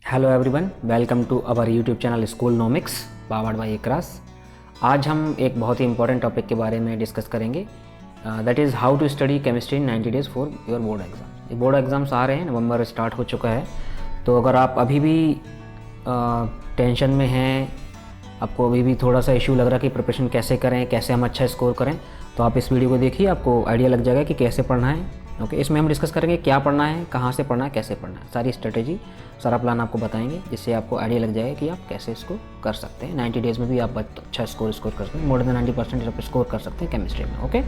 Hello everyone, welcome to our YouTube channel Schoolnomics powered by इक्रास। आज हम एक बहुत ही इंपॉर्टेंट टॉपिक के बारे में डिस्कस करेंगे, that is how to study chemistry in 90 days for your board exam. ये बोर्ड एग्ज़ाम्स आ रहे हैं, नवंबर स्टार्ट हो चुका है। तो अगर आप अभी भी टेंशन में हैं, आपको अभी भी थोड़ा सा इशू लग रहा है कि प्रिपरेशन कैसे करें, कैसे हम अच्छा स्कोर करें, तो आप इस वीडियो को देखिए, आपको आइडिया लग जाएगा कि कैसे पढ़ना है। ओके, इसमें हम डिस्कस करेंगे क्या पढ़ना है, कहाँ से पढ़ना है, कैसे पढ़ना है, सारी स्ट्रेटेजी, सारा प्लान आपको बताएंगे, जिससे आपको आइडिया लग जाएगा कि आप कैसे इसको कर सकते हैं। 90 डेज़ में भी आप अच्छा स्कोर कर सकते हैं, मोर देन 90% आप स्कोर कर सकते हैं केमिस्ट्री में। ओके,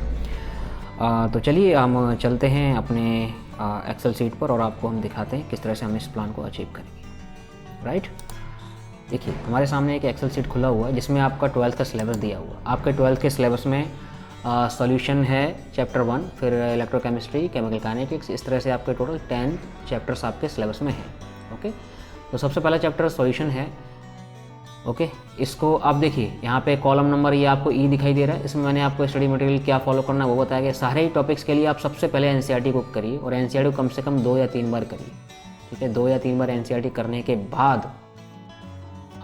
तो चलिए हम चलते हैं अपने एक्सेल सीट पर और आपको हम दिखाते हैं किस तरह से हम इस प्लान को अचीव करेंगे। राइट, देखिए हमारे सामने एक एक्सेल सीट खुला हुआ है जिसमें आपका 12th का सिलेबस दिया हुआ। आपके 12th के सिलेबस में सॉल्यूशन है चैप्टर 1, फिर इलेक्ट्रोकेमिस्ट्री, केमिकल काइनेटिक्स, इस तरह से आपके टोटल 10 चैप्टर्स आपके सिलेबस में हैं। ओके, तो सबसे पहला चैप्टर सॉल्यूशन है। ओके, इसको आप देखिए यहाँ पे कॉलम नंबर ये आपको ई दिखाई दे रहा है। इसमें मैंने आपको स्टडी मटेरियल क्या फॉलो करना है वो बताया गया। सारे ही टॉपिक्स के लिए आप सबसे पहले एनसीईआरटी को करिए और एनसीईआरटी को कम से कम 2 या 3 बार करिए। ठीक है, 2 या 3 बार एनसीईआरटी करने के बाद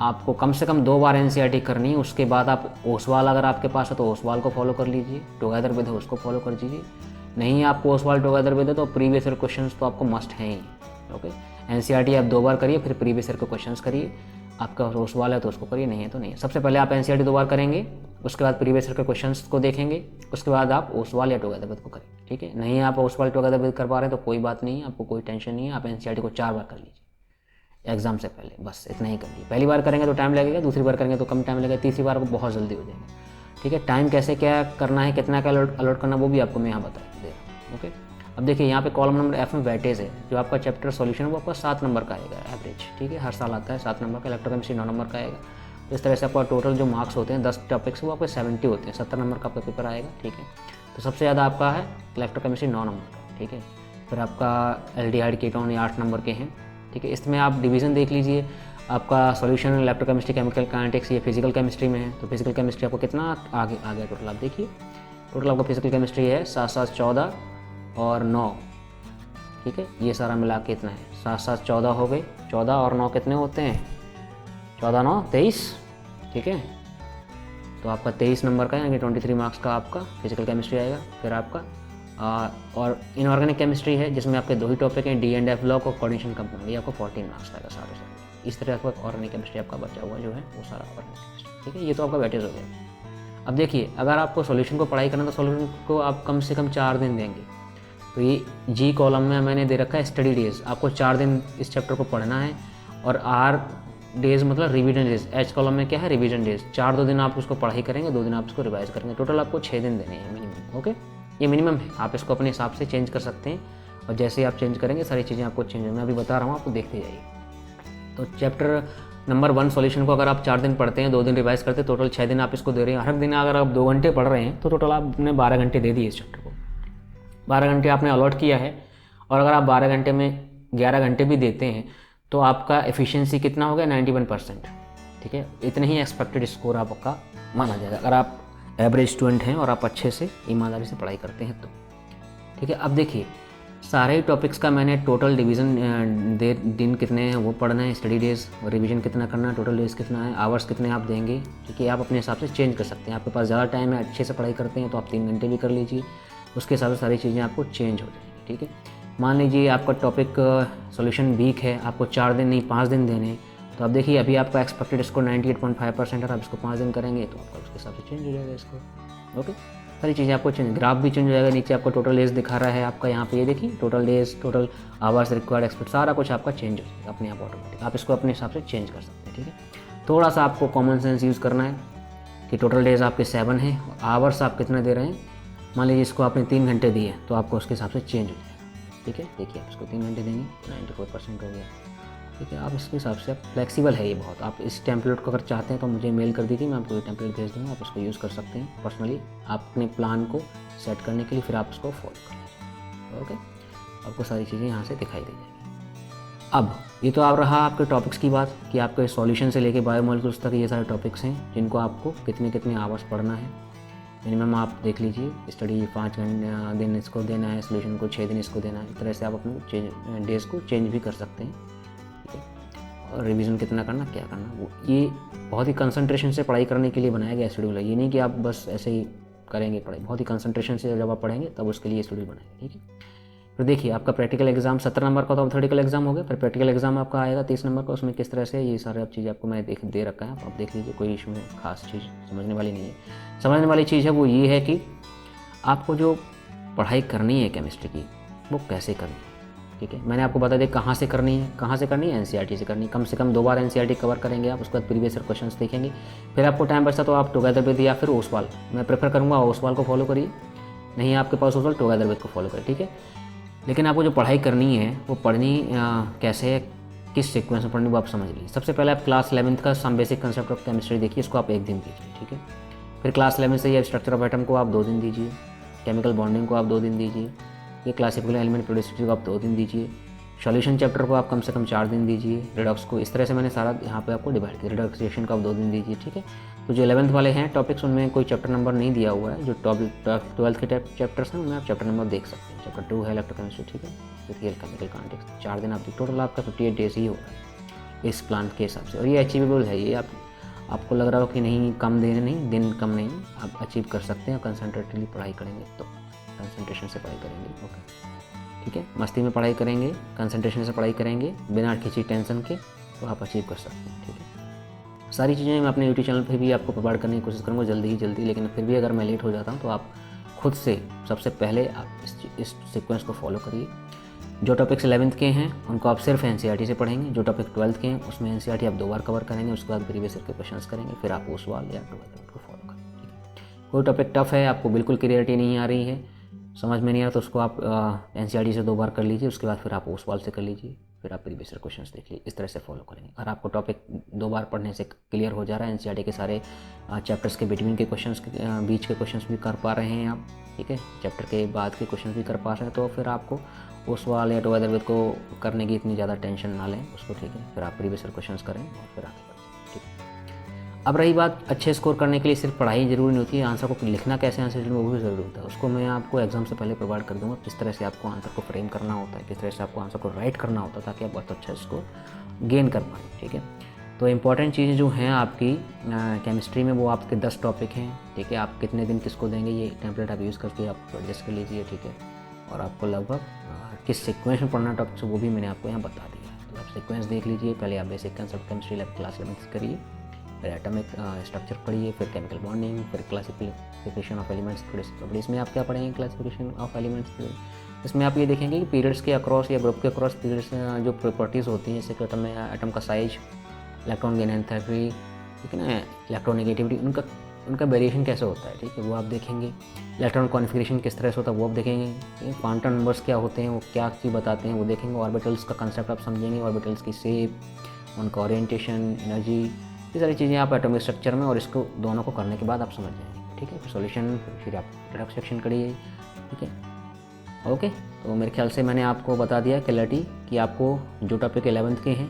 आपको कम से कम 2 बार एनसीईआरटी करनी है। उसके बाद आप ओसवाल, अगर आपके पास है तो ओसवाल को फॉलो कर लीजिए, टुगेदर विद है उसको फॉलो कर दीजिए। नहीं आपको ओसवाल टुगेदर विद है तो प्रीवियस ईयर क्वेश्चंस तो आपको मस्ट हैं ही। ओके, एनसीईआरटी आप 2 बार करिए, फिर प्रीवियस ईयर के क्वेश्चंस करिए। आपका ओसवाल है तो उसको करिए, नहीं है तो नहीं। सबसे पहले आप एनसीईआरटी 2 बार करेंगे, उसके बाद प्रीवियस ईयर के क्वेश्चंस को देखेंगे, उसके बाद आप ओसवाल या टुगेदर विद को करें। ठीक है, नहीं आप ओसवाल टुगेदर विद कर पा रहे हैं तो कोई बात नहीं है, आपको कोई टेंशन नहीं है। आप एनसीईआरटी को 4 बार कर लीजिए एग्जाम से पहले, बस इतना ही करिए। पहली बार करेंगे तो टाइम लगेगा, दूसरी बार करेंगे तो कम टाइम लगेगा, तीसरी बार को बहुत जल्दी हो जाएगा। ठीक है, टाइम कैसे क्या करना है, कितना का अलॉट करना वो भी आपको मैं यहाँ बता दे रहा हूँ। ओके, अब देखिए यहाँ पे कॉलम नंबर एफ में वेटेज है। जो आपका चैप्टर सॉल्यूशन है वो आपका 7 नंबर का आएगा एवरेज। ठीक है, हर साल आता है 7 नंबर का। इलेक्ट्रोकेमिस्ट्री 9 नंबर का आएगा। तो इस तरह से आपका टोटल जो मार्क्स होते हैं 10 टॉपिक्स वो आपके 70 होते हैं, 70 नंबर का आपका पेपर आएगा। ठीक है, तो सबसे ज़्यादा आपका है इलेक्ट्रोकेमिस्ट्री 9 नंबर का। ठीक है, फिर आपका एल्डिहाइड कीटोन ये 8 नंबर के हैं। ठीक है, इसमें आप डिवीज़न देख लीजिए। आपका सॉल्यूशन इलेक्ट्रोकेमिस्ट्री, केमिकल काइनेटिक्स ये फिजिकल केमिस्ट्री में है। तो फिजिकल केमिस्ट्री आपको कितना आगे आ गया टोटल, आप देखिए। टोटल आपका फिजिकल केमिस्ट्री है 7 7 14 और 9। ठीक है, ये सारा मिला के इतना है, 7 7 14 हो गए। 14 और 9 कितने होते हैं, 14 9 23। ठीक है, तो आपका 23 नंबर का यानी 23 मार्क्स का आपका फिजिकल केमिस्ट्री आएगा। फिर आपका और इनऑर्गेनिक केमिस्ट्री है जिसमें आपके 2 ही टॉपिक हैं, डी एंड एफ लॉग और कोऑर्डिनेशन कंपाउंड, ये आपको 14 मार्क्स का आएगा सारे सारे। इस तरह आपका ऑर्गेनिक केमिस्ट्री आपका बचा हुआ जो है वो सारा ऑर्गेनिक केमिस्ट्री। ठीक है, ये तो आपका वेटेज हो गया। अब देखिए, अगर आपको सॉल्यूशन को पढ़ाई करना तो सॉल्यूशन को आप कम से कम 4 दिन देंगे। तो ये जी कॉलम में मैंने दे रखा है स्टडी डेज। आपको 4 दिन इस चैप्टर को पढ़ना है और आर डेज मतलब रिवीजन डेज। एच कॉलम में क्या है, रिवीजन डेज। 4 दिन आप उसको पढ़ाई करेंगे, 2 दिन आप उसको रिवाइज करेंगे। टोटल आपको 6 दिन देने हैं मिनिमम। ओके, ये मिनिमम है, आप इसको अपने हिसाब से चेंज कर सकते हैं और जैसे आप चेंज करेंगे सारी चीज़ें आपको चेंज, मैं अभी बता रहा हूँ, आपको देखते जाइए। तो चैप्टर नंबर 1 सॉल्यूशन को अगर आप 4 दिन पढ़ते हैं, 2 दिन रिवाइज करते हैं, टोटल 6 दिन आप इसको दे रहे हैं। हर दिन अगर आप 2 घंटे पढ़ रहे हैं तो टोटल आपने 12 घंटे दे दिए इस चैप्टर को। 12 घंटे आपने अलॉट किया है और अगर आप 12 घंटे में 11 घंटे भी देते हैं तो आपका एफिशिएंसी कितना हो गया, 91%। ठीक है, इतने ही एक्सपेक्टेड स्कोर आपका माना जाएगा अगर आप एवरेज स्टूडेंट हैं और आप अच्छे से ईमानदारी से पढ़ाई करते हैं तो। ठीक है, अब देखिए सारे टॉपिक्स का मैंने टोटल डिवीज़न दिन कितने हैं वो पढ़ना है, स्टडी डेज और रिवीजन कितना करना है, टोटल डेज कितना है, आवर्स कितने आप देंगे। ठीक है, आप अपने हिसाब से चेंज कर सकते हैं। आपके पास ज़्यादा टाइम है, अच्छे से पढ़ाई करते हैं तो आप 3 घंटे भी कर लीजिए, उसके हिसाब से सारी चीज़ें आपको चेंज हो जाएंगी। ठीक है, मान लीजिए आपका टॉपिक सॉल्यूशन वीक है, आपको 4 दिन नहीं 5 दिन देने हैं, तो आप देखिए अभी आपका एक्सपेक्टेड स्कोर 98.5% है, आप इसको 5 दिन करेंगे तो आपका उसके हिसाब से चेंज हो जाएगा स्कोर। ओके, सारी चीज़ें आपको चेंज, ग्राफ भी चेंज हो जाएगा। नीचे आपको टोटल डेज दिखा रहा है आपका, यहाँ पे ये देखिए total days, total hours required expect, सारा कुछ आपका चेंज हो जाएगा अपने आप ऑटोमेटिक। आप इसको अपने हिसाब से चेंज कर सकते हैं। ठीक है, थोड़ा सा आपको कॉमन सेंस यूज़ करना है कि टोटल डेज आपके 7 हैं, आवर्स आप कितना दे रहे हैं। मान लीजिए इसको आपने 3 घंटे दिए तो आपको उसके हिसाब से चेंज हो जाएगा। ठीक है, देखिए आप इसको 3 घंटे देंगे, 94% हो गया। ठीक है, आप इसके हिसाब से आप फ्लेक्सिबल है ये बहुत। आप इस टेम्पलेट को अगर चाहते हैं तो मुझे मेल कर दीजिए, मैं आपको ये टेम्पलेट भेज दूँगा, आप इसको यूज़ कर सकते हैं पर्सनली अपने प्लान को सेट करने के लिए, फिर आप इसको फॉलो कर लीजिए। ओके, आपको सारी चीज़ें यहाँ से दिखाई दे जाएगी। अब ये तो आप रहा आपके टॉपिक्स की बात कि आपके सॉल्यूशन से लेके बायोमोलिक्यूल्स तक ये सारे टॉपिक्स हैं जिनको आपको कितने कितने आवर्स पढ़ना है। मिनिमम आप देख लीजिए, स्टडी 5 दिन इसको देना है, सॉल्यूशन को 6 दिन इसको देना है। इस तरह से आप अपने डेज को चेंज भी कर सकते हैं। ठीक है, रिवीजन कितना करना, क्या करना, वो ये बहुत ही कंसंट्रेशन से पढ़ाई करने के लिए बनाया गया शेड्यूल है। ये नहीं कि आप बस ऐसे ही करेंगे पढ़ाई, बहुत ही कंसंट्रेशन से जब आप पढ़ेंगे तब उसके लिए शेड्यूल बनाएंगे, ठीक है। फिर देखिए आपका प्रैक्टिकल एग्जाम 17 नंबर का तो थ्योरेटिकल एग्जाम हो गया, फिर प्रैक्टिकल एग्जाम आपका आएगा 30 नंबर का। उसमें किस तरह से ये सारे चीज़ें आपको मैंने दे रखा है, आप देख लीजिए, कोई इसमें खास चीज़ समझने वाली नहीं है। समझने वाली चीज़ है वो ये है कि आपको जो पढ़ाई करनी है केमिस्ट्री की वो कैसे करनी है, ठीक है। मैंने आपको बता दिया कहाँ से करनी है, कहाँ से करनी है, एनसीईआरटी से करनी है। कम से कम 2 बार एनसीईआरटी कवर करेंगे आप, उसके बाद प्रीवियस ईयर क्वेश्चंस देखेंगे। फिर आपको टाइम बचता तो आप टुगेदर विद या फिर ओसवाल, मैं प्रेफर करूँगा ओसवाल को फॉलो करिए, नहीं है आपके पास ओसवाल, टुगेदर विद को फॉलो करिए, ठीक है। लेकिन आपको जो पढ़ाई करनी है वो पढ़नी कैसे है, किस सीक्वेंस में पढ़नी वो आप समझ लीजिए। सबसे पहले आप क्लास 11th का some basic concept of chemistry देखिए, इसको आप 1 दिन दीजिए, ठीक है। फिर क्लास 11 से ये स्ट्रक्चर ऑफ एटम को आप 2 दिन दीजिए, केमिकल बॉन्डिंग को आप 2 दिन दीजिए, ये क्लासिफिकल एलिमेंट प्रोड्यूसिटी को आप 2 दिन दीजिए, सॉल्यूशन चैप्टर को आप कम से कम 4 दिन दीजिए, रिडॉक्स को इस तरह से मैंने सारा यहाँ पे आपको डिवाइड किया। रिडॉक्स रिएक्शन को आप 2 दिन दीजिए, ठीक है। तो जो 11th वाले हैं टॉपिक्स उनमें कोई चैप्टर नंबर नहीं दिया हुआ है, जो 12th के चैप्टर्स हैं उनमें आप चैप्टर नंबर देख सकते हैं। चैप्टर 2 है इलेक्ट्रोकेमिस्ट्री, ठीक है, फिजिकल केमिकल कॉन्टेक्स्ट, 4 दिन आप टोटल आपका 58 डेज ही होगा इस प्लान के हिसाब से। और ये अचीवेबल है, ये आपको लग रहा हो कि नहीं कम दिन नहीं, दिन कम नहीं, आप अचीव कर सकते हैं। कंसंट्रेटेडली पढ़ाई करेंगे तो, कंसंट्रेशन से पढ़ाई करेंगे, ओके, ठीक है। मस्ती में पढ़ाई करेंगे, कंसंट्रेशन से पढ़ाई करेंगे, बिना किसी टेंशन के, तो आप अचीव कर सकते हैं, ठीक है। सारी चीज़ें मैं अपने यूट्यूब चैनल पे भी आपको प्रोवाइड करने की कोशिश करूँगा जल्दी, लेकिन फिर भी अगर मैं लेट हो जाता हूँ तो आप खुद से सबसे पहले आप इस सीक्वेंस को फॉलो करिए। जो टॉपिक्स 11th के हैं उनको आप सिर्फ एनसीईआरटी से पढ़ेंगे, जो टॉपिक 12th के हैं उसमें एनसीईआरटी आप 2 बार कवर करेंगे, उसके बाद प्रीवियस ईयर के क्वेश्चंस करेंगे, फिर आप ओसवाल या टुगेदर को फॉलो करेंगे, ठीक है। कोई टॉपिक टफ है, आपको बिल्कुल क्लियरिटी नहीं आ रही है, समझ में नहीं आ रहा, तो उसको आप एनसीईआरटी से 2 बार कर लीजिए, उसके बाद फिर आप ओसवाल से कर लीजिए, फिर आप प्रीवियस ईयर क्वेश्चंस देख लीजिए, इस तरह से फॉलो करेंगे। अगर आपको टॉपिक 2 बार पढ़ने से क्लियर हो जा रहा है, एनसीईआरटी के सारे चैप्टर्स के बिटवीन के क्वेश्चंस, बीच के क्वेश्चंस भी कर पा रहे हैं आप, ठीक है, चैप्टर के बाद के क्वेश्चन भी कर पा रहे हैं, तो फिर आपको ओसवाल या टुगेदर विद को करने की इतनी ज़्यादा टेंशन ना लें उसको, ठीक है। फिर आप प्रीवियस ईयर क्वेश्चंस करें और फिर आगे बढ़ें, ठीक है। अब रही बात अच्छे स्कोर करने के लिए सिर्फ पढ़ाई जरूरी नहीं होती है, आंसर को लिखना कैसे आंसर वो भी ज़रूरी होता है। उसको मैं आपको एग्जाम से पहले प्रोवाइड कर दूँगा, किस तरह से आपको आंसर को फ्रेम करना होता है, किस तरह से आपको आंसर को राइट करना होता है, ताकि आप बहुत अच्छा स्कोर गेन कर पाएँ, ठीक है। तो इंपॉर्टेंट चीज़ें जो हैं आपकी केमिस्ट्री में वो आपके 10 टॉपिक हैं, ठीक है। आप कितने दिन किसको देंगे ये टेम्पलेट आप यूज़ करके आप एडजस्ट कर लीजिए, ठीक है। और आपको लगभग किस सीक्वेंस में पढ़ना टॉपिक वो भी मैंने आपको यहाँ बता दिया है। तो आप सीक्वेंस देख लीजिए, पहले आप basic concept chemistry lab class 11 करिए, फिर एटॉमिक स्ट्रक्चर पढ़िए, फिर केमिकल बॉन्डिंग, फिर क्लासिफिकेशन ऑफ एलिमेंट्स। फिर इसमें आप क्या पढ़ेंगे, क्लासिफिकेशन ऑफ एलिमेंट्स। इसमें आप ये देखेंगे कि पीरियड्स के अक्रॉस या ग्रुप के अक्रॉस पीरियड्स जो प्रॉपर्टीज़ होती हैं, जैसे कि एटम का साइज, इलेक्ट्रॉन गेन एंथैल्पी, ठीक है ना, इलेक्ट्रोनेगेटिविटी, उनका वेरिएशन कैसे होता है, ठीक है, वो आप देखेंगे। इलेक्ट्रॉन कॉन्फिगरेशन किस तरह से होता है वो आप देखेंगे। क्वांटम नंबर्स क्या होते हैं, वो क्या चीज़ बताते हैं वो देखेंगे। ऑर्बिटल्स का कंसेप्ट आप समझेंगे, ऑर्बिटल्स की शेप, उनका ओरिएंटेशन, एनर्जी, ये सारी चीज़ें आप एटॉमिक स्ट्रक्चर में, और इसको दोनों को करने के बाद आप समझ जाएंगे, ठीक है। फिर सॉल्यूशन, फिर आप रिडक्शन सेक्शन करिए, ठीक है, ओके। तो मेरे ख्याल से मैंने आपको बता दिया क्लैरिटी कि आपको जो टॉपिक 11th के हैं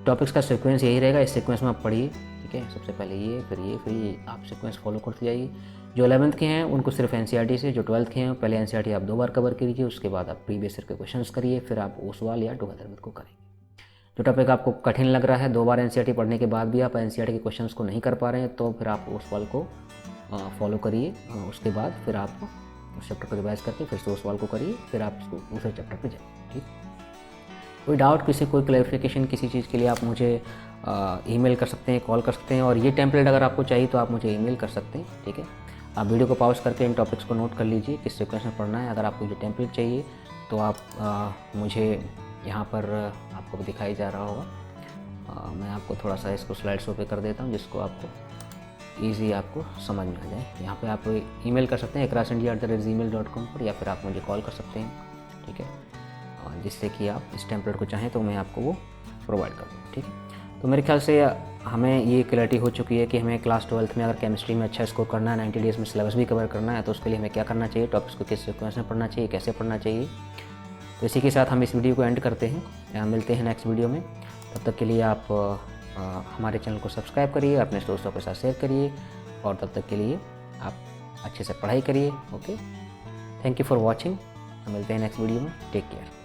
टॉपिक्स का सीक्वेंस यही रहेगा, इस सीक्वेंस में आप पढ़िए, ठीक है। सबसे पहले ये, फिर ये आप सीक्वेंस फॉलो करते जाइए। जो 11th के हैं उनको सिर्फ एनसीईआरटी से, जो 12th के हैं पहले एनसीईआरटी आप 2 बार कवर कीजिए, उसके बाद आप प्रीवियस ईयर के क्वेश्चंस करिए, फिर आप ओसवाल या टुगेदर विद को करेंगे। जो टॉपिक आपको कठिन लग रहा है, 2 बार एनसीईआरटी पढ़ने के बाद भी आप एनसीईआरटी के क्वेश्चंस को नहीं कर पा रहे हैं, तो फिर आप ओसवाल को फॉलो करिए। उसके बाद फिर आप उस चैप्टर को रिवाइज करके फिर से ओसवाल को करिए, फिर आप दूसरे चैप्टर पर जाइए, ठीक। कोई डाउट, कोई क्लैरिफिकेशन किसी चीज़ के लिए आप मुझे ईमेल कर सकते हैं, कॉल कर सकते हैं। और ये टेम्पलेट अगर आपको चाहिए तो आप मुझे ईमेल कर सकते हैं, ठीक है। आप वीडियो को पॉज करके इन टॉपिक्स को नोट कर लीजिए किस सीक्वेंस में पढ़ना है। अगर आपको ये टेम्पलेट चाहिए तो आप मुझे यहाँ पर आपको दिखाई जा रहा होगा, मैं आपको थोड़ा सा इसको स्लाइड शो पे कर देता हूँ, जिसको आपको ईजी आपको समझ में आ जाए। यहाँ पे आप ईमेल कर सकते हैं ikrasindia@gmail.com पर, या फिर आप मुझे कॉल कर सकते हैं, ठीक है, जिससे कि आप इस टेम्पलेट को चाहें तो मैं आपको वो प्रोवाइड कर दूँ, ठीक है। तो मेरे ख्याल से हमें ये क्लैरिटी हो चुकी है कि हमें क्लास 12th में अगर केमिस्ट्री में अच्छा स्कोर करना है, 90 डेज़ में सिलेबस भी कवर करना है, तो उसके लिए हमें क्या करना चाहिए, टॉपिक्स को किस सीक्वेंस में पढ़ना चाहिए, कैसे पढ़ना चाहिए। तो इसी के साथ हम इस वीडियो को एंड करते हैं, मिलते हैं नेक्स्ट वीडियो में। तब तक के लिए आप हमारे चैनल को सब्सक्राइब करिए, अपने दोस्तों के साथ शेयर करिए, और तब तक के लिए आप अच्छे से पढ़ाई करिए, okay. Thank you for watching, मिलते हैं नेक्स्ट वीडियो में, टेक केयर।